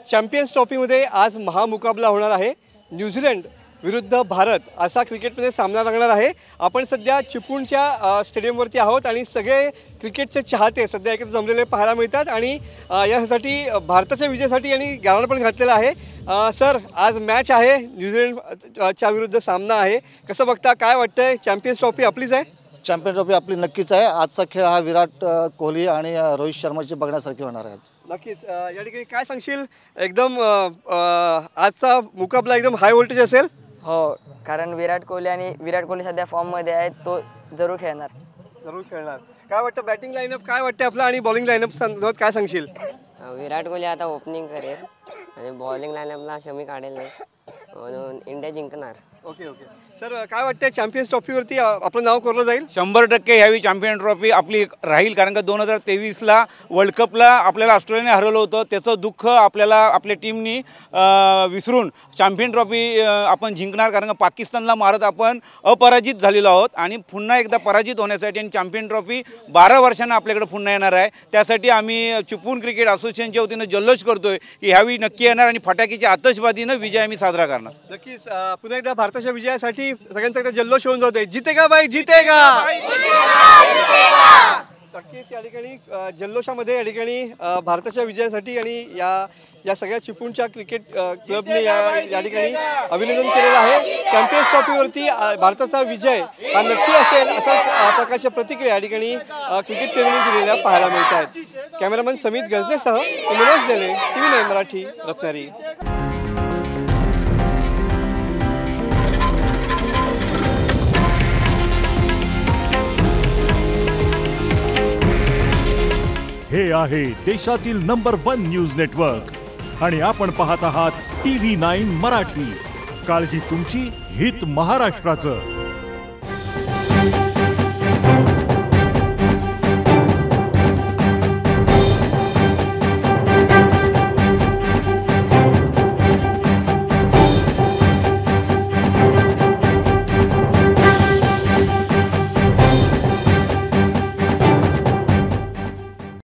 Champions ट्रॉफीमध्ये आज महामुकाबला होणार आहे। न्यूझीलंड विरुद्ध भारत असा क्रिकेटमध्ये सामना रंगणार आहे। आपण सध्या चिपळूणच्या स्टेडियमवरती आहोत आणि सगळे क्रिकेटचे चाहते सध्या एकत्र जमलेले पाहायला मिळतात आणि यासाठी भारताच्या विजयासाठी यांनी गाणं पण घातलेलं आहे। सर, आज मॅच आहे, न्यूझीलंडच्या विरुद्ध सामना आहे, कसं बघता, काय वाटतंय? चॅम्पियन्स ट्रॉफी आपलीच आहे? चॅम्पियन ट्रॉफी आपली नक्कीच आहे। आजचा खेळ हा विराट कोहली आणि रोहित शर्माची बघण्यासारखी होणार आहे। नक्कीच या ठिकाणी काय सांगशील? एकदम आजचा मुकाबला एकदम हाय व्होल्टेज असेल? हो, कारण विराट कोहली सध्या फॉर्ममध्ये आहे, तो जरूर खेळणार। काय वाटतं बॅटिंग लाईनअप काय वाटतं आपला आणि बॉलिंग लाईनअप संदर्भात काय सांगशील? विराट कोहली आता ओपनिंग करेल आणि बॉलिंग लाईनअपला शमी काढेल म्हणून इंडिया जिंकणार। ओके सर, काय वाटतं चॅम्पियन्स ट्रॉफीवरती आपलं नाव कोरलं जाईल? 100% ह्यावी चॅम्पियन ट्रॉफी आपली राहील, कारण का 2023ला वर्ल्ड कपला आपल्याला ऑस्ट्रेलियाने हरवलं होतं, त्याचं दुःख आपल्याला आपल्या टीमनी विसरून चॅम्पियन ट्रॉफी आपण जिंकणार, कारण का पाकिस्तानला मारत आपण अपराजित झालेलो आहोत आणि पुन्हा एकदा पराजित होण्यासाठी आणि चॅम्पियन ट्रॉफी 12 वर्षांना आपल्याकडे पुन्हा येणार आहे। त्यासाठी आम्ही चिपळूण क्रिकेट असोसिएशनच्या वतीनं जल्लोष करतोय की ह्यावी नक्की येणार आणि फटाक्याच्या आतषबाजीनं विजय आम्ही साजरा करणार। नक्कीच पुन्हा एकदा भारताच्या विजयासाठी सगळ्यांचा जल्लोष होऊन जातोय। जितेगा भाई जितेगा। नक्कीच या ठिकाणी जल्लोषामध्ये या ठिकाणी भारताच्या विजयासाठी आणि या सगळ्या चिपळूणच्या क्रिकेट क्लबने या ठिकाणी अभिनंदन केलेलं आहे। चॅम्पियन्स ट्रॉफीवरती भारताचा विजय हा नक्की असेल अशाच प्रकारच्या प्रतिक्रिया या ठिकाणी क्रिकेट प्रेमींनी दिलेल्या पाहायला मिळत आहेत। कॅमेरामन समित गजनेसह मनोज देले, TV9 मराठी, रत्नागिरी। हे आहे देशातील नंबर 1 न्यूज नेटवर्क आणि आपण पाहत आहात TV9 मराठी। काळजी तुमची, हित महाराष्ट्राचं।